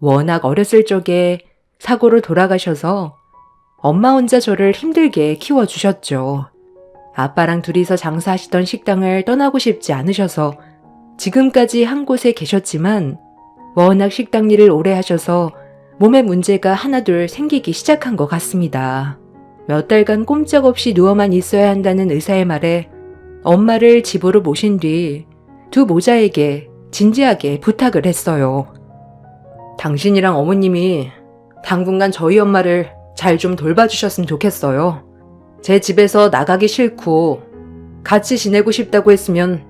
워낙 어렸을 적에 사고로 돌아가셔서 엄마 혼자 저를 힘들게 키워주셨죠. 아빠랑 둘이서 장사하시던 식당을 떠나고 싶지 않으셔서 지금까지 한 곳에 계셨지만 워낙 식당 일을 오래 하셔서 몸에 문제가 하나둘 생기기 시작한 것 같습니다. 몇 달간 꼼짝없이 누워만 있어야 한다는 의사의 말에 엄마를 집으로 모신 뒤 두 모자에게 진지하게 부탁을 했어요. 당신이랑 어머님이 당분간 저희 엄마를 잘 좀 돌봐주셨으면 좋겠어요. 제 집에서 나가기 싫고 같이 지내고 싶다고 했으면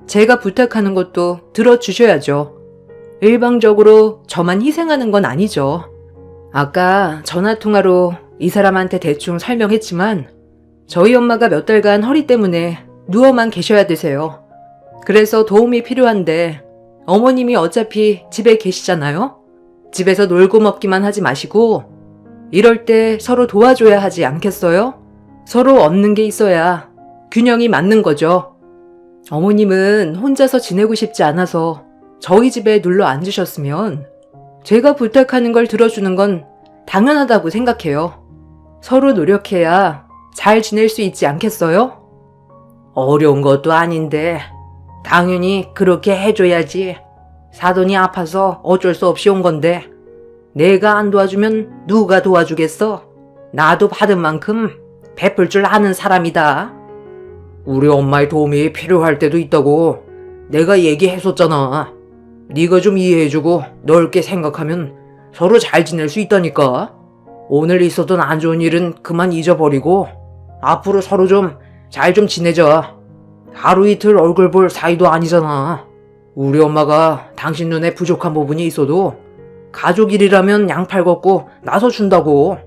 제가 부탁하는 것도 들어주셔야죠. 일방적으로 저만 희생하는 건 아니죠. 아까 전화통화로 이 사람한테 대충 설명했지만 저희 엄마가 몇 달간 허리 때문에 누워만 계셔야 되세요. 그래서 도움이 필요한데 어머님이 어차피 집에 계시잖아요? 집에서 놀고 먹기만 하지 마시고 이럴 때 서로 도와줘야 하지 않겠어요? 서로 얻는 게 있어야 균형이 맞는 거죠. 어머님은 혼자서 지내고 싶지 않아서 저희 집에 눌러 앉으셨으면 제가 부탁하는 걸 들어주는 건 당연하다고 생각해요. 서로 노력해야 잘 지낼 수 있지 않겠어요? 어려운 것도 아닌데 당연히 그렇게 해줘야지. 사돈이 아파서 어쩔 수 없이 온 건데 내가 안 도와주면 누가 도와주겠어? 나도 받은 만큼 베풀 줄 아는 사람이다. 우리 엄마의 도움이 필요할 때도 있다고 내가 얘기했었잖아. 네가 좀 이해해주고 넓게 생각하면 서로 잘 지낼 수 있다니까. 오늘 있었던 안 좋은 일은 그만 잊어버리고 앞으로 서로 좀 잘 좀 지내자. 하루 이틀 얼굴 볼 사이도 아니잖아. 우리 엄마가 당신 눈에 부족한 부분이 있어도 가족 일이라면 양팔 걷고 나서준다고.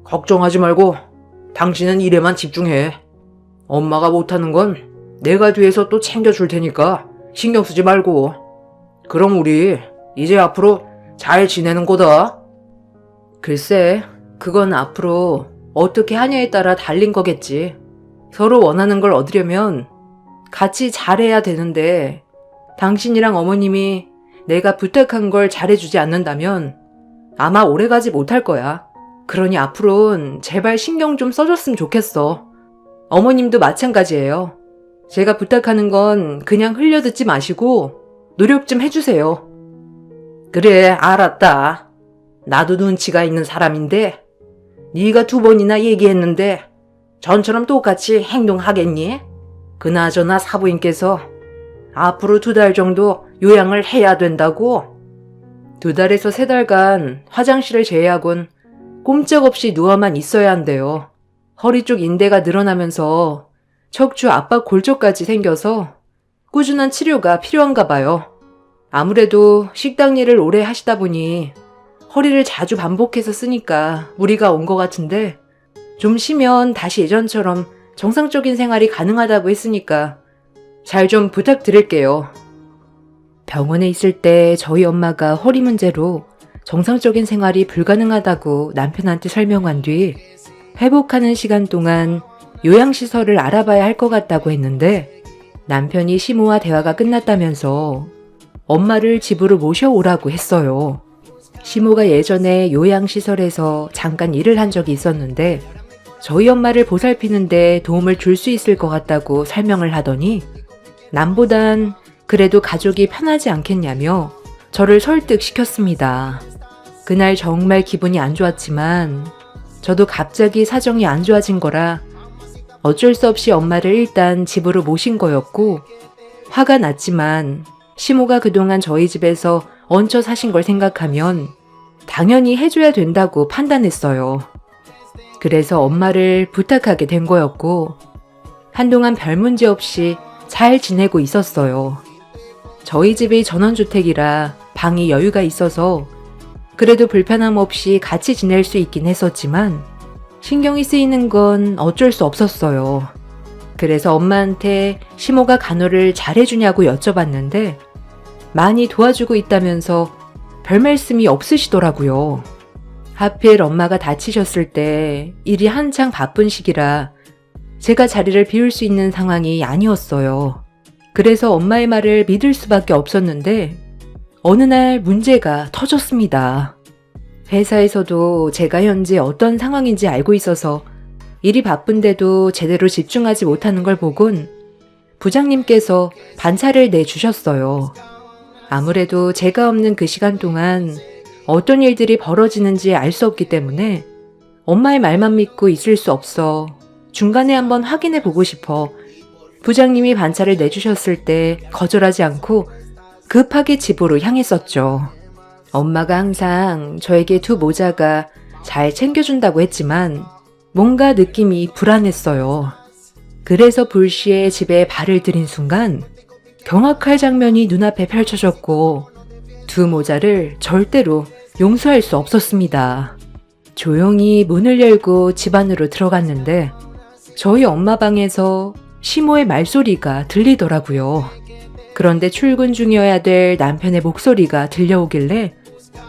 걱정하지 말고 당신은 일에만 집중해. 엄마가 못하는 건 내가 뒤에서 또 챙겨줄 테니까 신경 쓰지 말고. 그럼 우리 이제 앞으로 잘 지내는 거다. 글쎄, 그건 앞으로 어떻게 하냐에 따라 달린 거겠지. 서로 원하는 걸 얻으려면 같이 잘해야 되는데 당신이랑 어머님이 내가 부탁한 걸 잘해주지 않는다면 아마 오래가지 못할 거야. 그러니 앞으로는 제발 신경 좀 써줬으면 좋겠어. 어머님도 마찬가지예요. 제가 부탁하는 건 그냥 흘려듣지 마시고 노력 좀 해주세요. 그래, 알았다. 나도 눈치가 있는 사람인데 네가 2번이나 얘기했는데 전처럼 똑같이 행동하겠니? 그나저나 사부인께서 앞으로 2달 정도 요양을 해야 된다고? 2달에서 3달간 화장실을 제외하곤 꼼짝없이 누워만 있어야 한대요. 허리 쪽 인대가 늘어나면서 척추 압박 골절까지 생겨서 꾸준한 치료가 필요한가 봐요. 아무래도 식당 일을 오래 하시다 보니 허리를 자주 반복해서 쓰니까 무리가 온 것 같은데 좀 쉬면 다시 예전처럼 정상적인 생활이 가능하다고 했으니까 잘 좀 부탁드릴게요. 병원에 있을 때 저희 엄마가 허리 문제로 정상적인 생활이 불가능하다고 남편한테 설명한 뒤 회복하는 시간 동안 요양시설을 알아봐야 할 것 같다고 했는데 남편이 시모와 대화가 끝났다면서 엄마를 집으로 모셔오라고 했어요. 시모가 예전에 요양시설에서 잠깐 일을 한 적이 있었는데 저희 엄마를 보살피는데 도움을 줄 수 있을 것 같다고 설명을 하더니 남보단 그래도 가족이 편하지 않겠냐며 저를 설득시켰습니다. 그날 정말 기분이 안 좋았지만 저도 갑자기 사정이 안 좋아진 거라 어쩔 수 없이 엄마를 일단 집으로 모신 거였고 화가 났지만 시모가 그동안 저희 집에서 얹혀 사신 걸 생각하면 당연히 해줘야 된다고 판단했어요. 그래서 엄마를 부탁하게 된 거였고 한동안 별 문제 없이 잘 지내고 있었어요. 저희 집이 전원주택이라 방이 여유가 있어서 그래도 불편함 없이 같이 지낼 수 있긴 했었지만 신경이 쓰이는 건 어쩔 수 없었어요. 그래서 엄마한테 시모가 간호를 잘해주냐고 여쭤봤는데 많이 도와주고 있다면서 별 말씀이 없으시더라고요. 하필 엄마가 다치셨을 때 일이 한창 바쁜 시기라 제가 자리를 비울 수 있는 상황이 아니었어요. 그래서 엄마의 말을 믿을 수밖에 없었는데 어느 날 문제가 터졌습니다. 회사에서도 제가 현재 어떤 상황인지 알고 있어서 일이 바쁜데도 제대로 집중하지 못하는 걸 보곤 부장님께서 반차를 내주셨어요. 아무래도 제가 없는 그 시간 동안 어떤 일들이 벌어지는지 알 수 없기 때문에 엄마의 말만 믿고 있을 수 없어 중간에 한번 확인해 보고 싶어 부장님이 반차를 내주셨을 때 거절하지 않고 급하게 집으로 향했었죠. 엄마가 항상 저에게 두 모자가 잘 챙겨준다고 했지만 뭔가 느낌이 불안했어요. 그래서 불시에 집에 발을 들인 순간 경악할 장면이 눈앞에 펼쳐졌고 두 모자를 절대로 용서할 수 없었습니다. 조용히 문을 열고 집 안으로 들어갔는데 저희 엄마 방에서 시모의 말소리가 들리더라고요. 그런데 출근 중이어야 될 남편의 목소리가 들려오길래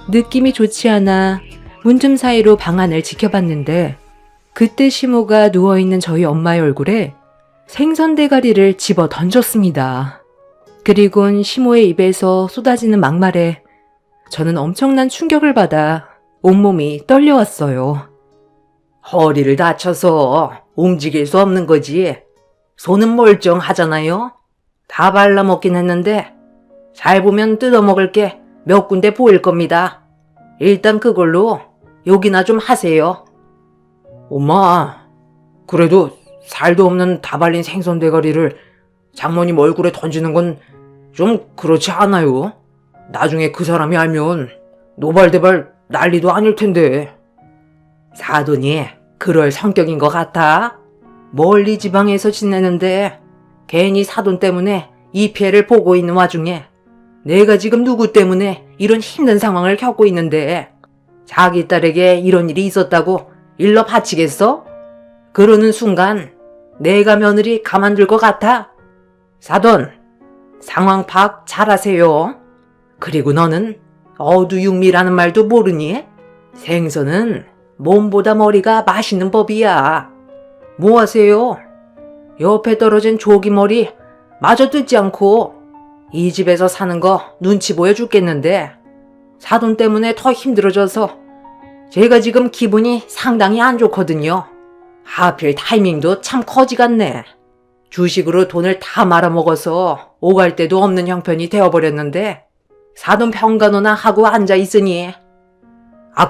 느낌이 좋지 않아 문틈 사이로 방 안을 지켜봤는데 그때 시모가 누워있는 저희 엄마의 얼굴에 생선 대가리를 집어 던졌습니다. 그리곤 시모의 입에서 쏟아지는 막말에 저는 엄청난 충격을 받아 온몸이 떨려왔어요. 허리를 다쳐서 움직일 수 없는 거지. 손은 멀쩡하잖아요. 다 발라먹긴 했는데 잘 보면 뜯어먹을 게 몇 군데 보일 겁니다. 일단 그걸로 욕이나 좀 하세요. 엄마, 그래도 살도 없는 다 발린 생선 대가리를 장모님 얼굴에 던지는 건 좀 그렇지 않아요? 나중에 그 사람이 알면 노발대발 난리도 아닐 텐데. 사돈이 그럴 성격인 것 같아? 멀리 지방에서 지내는데 괜히 사돈 때문에 이 피해를 보고 있는 와중에 내가 지금 누구 때문에 이런 힘든 상황을 겪고 있는데 자기 딸에게 이런 일이 있었다고 일러 바치겠어? 그러는 순간 내가 며느리 가만둘 것 같아? 사돈, 상황 파악 잘하세요. 그리고 너는 어두육미라는 말도 모르니? 생선은 몸보다 머리가 맛있는 법이야. 뭐 하세요? 옆에 떨어진 조기머리 마저 뜯지 않고 이 집에서 사는 거 눈치 보여 죽겠는데 사돈 때문에 더 힘들어져서 제가 지금 기분이 상당히 안 좋거든요. 하필 타이밍도 참 거지 같네. 주식으로 돈을 다 말아먹어서 오갈 데도 없는 형편이 되어버렸는데 사돈 평간호나 하고 앉아있으니.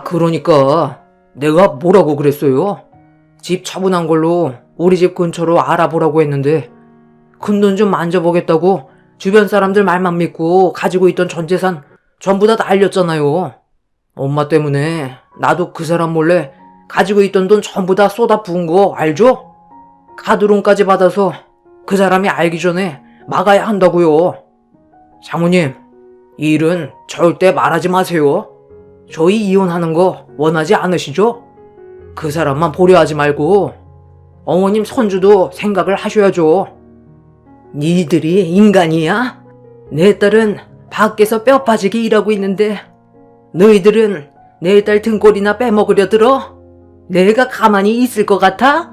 그러니까 내가 뭐라고 그랬어요? 집 처분한 걸로 우리 집 근처로 알아보라고 했는데 큰돈 좀 만져보겠다고 주변 사람들 말만 믿고 가지고 있던 전 재산 전부 다 날렸잖아요. 엄마 때문에 나도 그 사람 몰래 가지고 있던 돈 전부 다 쏟아 부은 거 알죠? 카드론까지 받아서 그 사람이 알기 전에 막아야 한다고요. 장모님, 이 일은 절대 말하지 마세요. 저희 이혼하는 거 원하지 않으시죠? 그 사람만 보려 하지 말고 어머님 손주도 생각을 하셔야죠. 니들이 인간이야? 내 딸은 밖에서 뼈 빠지게 일하고 있는데 너희들은 내 딸 등골이나 빼먹으려 들어? 내가 가만히 있을 것 같아?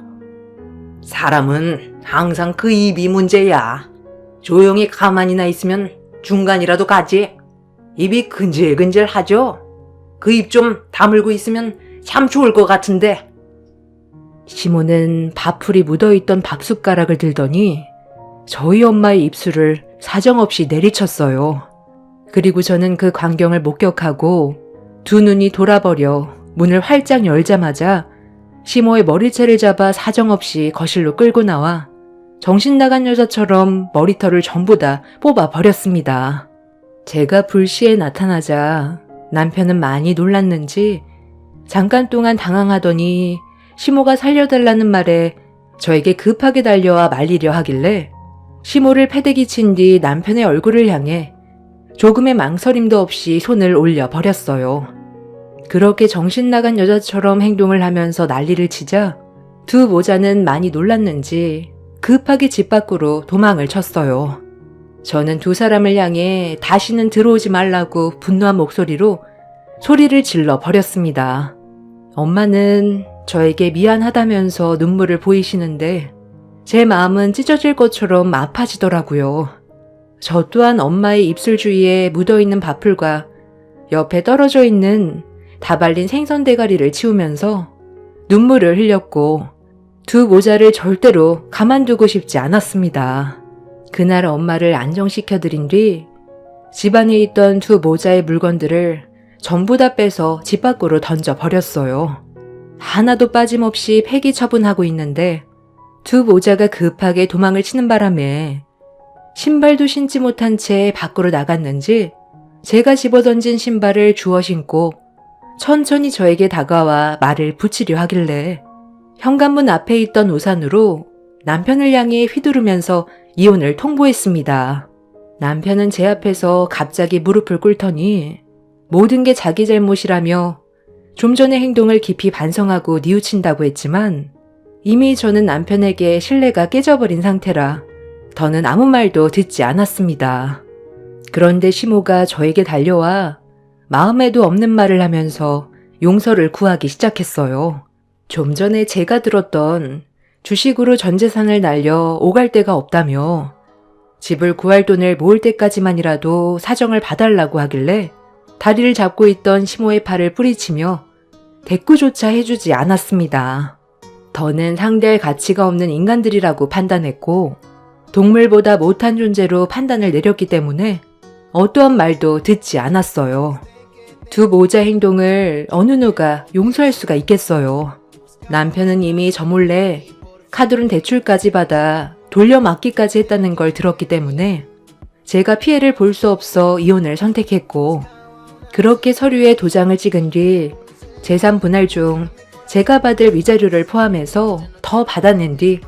사람은 항상 그 입이 문제야. 조용히 가만히나 있으면 중간이라도 가지. 입이 근질근질하죠? 그 입 좀 다물고 있으면 참 좋을 것 같은데. 시모는 밥풀이 묻어있던 밥숟가락을 들더니 저희 엄마의 입술을 사정없이 내리쳤어요. 그리고 저는 그 광경을 목격하고 두 눈이 돌아버려 문을 활짝 열자마자 시모의 머리채를 잡아 사정없이 거실로 끌고 나와 정신 나간 여자처럼 머리털을 전부 다 뽑아버렸습니다. 제가 불시에 나타나자 남편은 많이 놀랐는지 잠깐 동안 당황하더니 시모가 살려달라는 말에 저에게 급하게 달려와 말리려 하길래 시모를 패대기 친 뒤 남편의 얼굴을 향해 조금의 망설임도 없이 손을 올려 버렸어요. 그렇게 정신 나간 여자처럼 행동을 하면서 난리를 치자 두 모자는 많이 놀랐는지 급하게 집 밖으로 도망을 쳤어요. 저는 두 사람을 향해 다시는 들어오지 말라고 분노한 목소리로 소리를 질러 버렸습니다. 엄마는 저에게 미안하다면서 눈물을 보이시는데 제 마음은 찢어질 것처럼 아파지더라고요. 저 또한 엄마의 입술 주위에 묻어있는 밥풀과 옆에 떨어져 있는 다 발린 생선 대가리를 치우면서 눈물을 흘렸고 두 모자를 절대로 가만두고 싶지 않았습니다. 그날 엄마를 안정시켜드린 뒤 집안에 있던 두 모자의 물건들을 전부 다 빼서 집 밖으로 던져버렸어요. 하나도 빠짐없이 폐기 처분하고 있는데 두 모자가 급하게 도망을 치는 바람에 신발도 신지 못한 채 밖으로 나갔는지 제가 집어던진 신발을 주워 신고 천천히 저에게 다가와 말을 붙이려 하길래 현관문 앞에 있던 우산으로 남편을 향해 휘두르면서 이혼을 통보했습니다. 남편은 제 앞에서 갑자기 무릎을 꿇더니 모든 게 자기 잘못이라며 좀 전의 행동을 깊이 반성하고 뉘우친다고 했지만 이미 저는 남편에게 신뢰가 깨져버린 상태라 더는 아무 말도 듣지 않았습니다. 그런데 시모가 저에게 달려와 마음에도 없는 말을 하면서 용서를 구하기 시작했어요. 좀 전에 제가 들었던 주식으로 전 재산을 날려 오갈 데가 없다며 집을 구할 돈을 모을 때까지만이라도 사정을 봐달라고 하길래 다리를 잡고 있던 시모의 팔을 뿌리치며 대꾸조차 해주지 않았습니다. 더는 상대할 가치가 없는 인간들이라고 판단했고 동물보다 못한 존재로 판단을 내렸기 때문에 어떠한 말도 듣지 않았어요. 두 모자 행동을 어느 누가 용서할 수가 있겠어요. 남편은 이미 저 몰래 카드론 대출까지 받아 돌려막기까지 했다는 걸 들었기 때문에 제가 피해를 볼 수 없어 이혼을 선택했고 그렇게 서류에 도장을 찍은 뒤 재산 분할 중 제가 받을 위자료를 포함해서 더 받아낸 뒤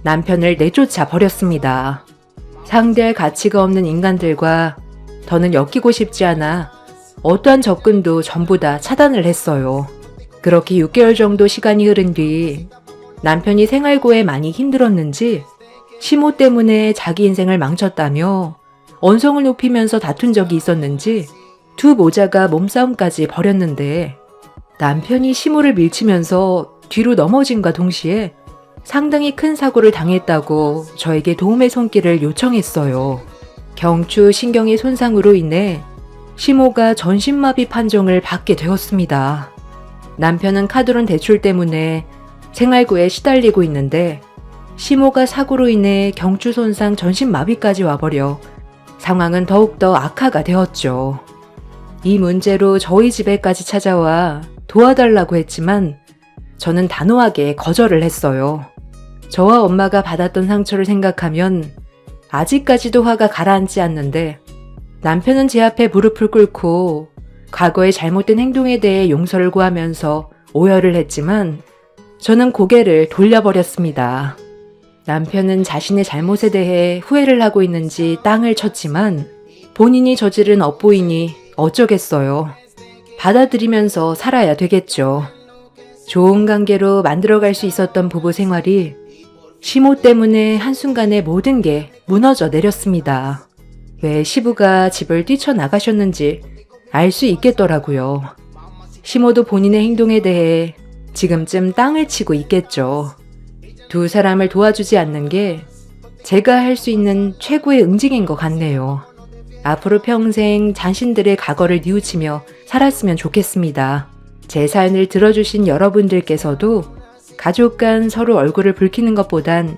남편을 내쫓아 버렸습니다. 상대할 가치가 없는 인간들과 더는 엮이고 싶지 않아 어떠한 접근도 전부 다 차단을 했어요. 그렇게 6개월 정도 시간이 흐른 뒤 남편이 생활고에 많이 힘들었는지 시모 때문에 자기 인생을 망쳤다며 언성을 높이면서 다툰 적이 있었는지 두 모자가 몸싸움까지 벌였는데 남편이 시모를 밀치면서 뒤로 넘어짐과 동시에 상당히 큰 사고를 당했다고 저에게 도움의 손길을 요청했어요. 경추 신경의 손상으로 인해 시모가 전신마비 판정을 받게 되었습니다. 남편은 카드론 대출 때문에 생활고에 시달리고 있는데 시모가 사고로 인해 경추 손상 전신마비까지 와버려 상황은 더욱더 악화가 되었죠. 이 문제로 저희 집에까지 찾아와 도와달라고 했지만 저는 단호하게 거절을 했어요. 저와 엄마가 받았던 상처를 생각하면 아직까지도 화가 가라앉지 않는데 남편은 제 앞에 무릎을 꿇고 과거의 잘못된 행동에 대해 용서를 구하면서 오열을 했지만 저는 고개를 돌려버렸습니다. 남편은 자신의 잘못에 대해 후회를 하고 있는지 땅을 쳤지만 본인이 저지른 업보이니 어쩌겠어요. 받아들이면서 살아야 되겠죠. 좋은 관계로 만들어갈 수 있었던 부부 생활이 시모 때문에 한순간에 모든 게 무너져 내렸습니다. 왜 시부가 집을 뛰쳐나가셨는지 알 수 있겠더라고요. 시모도 본인의 행동에 대해 지금쯤 땅을 치고 있겠죠. 두 사람을 도와주지 않는 게 제가 할 수 있는 최고의 응징인 것 같네요. 앞으로 평생 자신들의 과거를 뉘우치며 살았으면 좋겠습니다. 제 사연을 들어주신 여러분들께서도 가족 간 서로 얼굴을 붉히는 것보단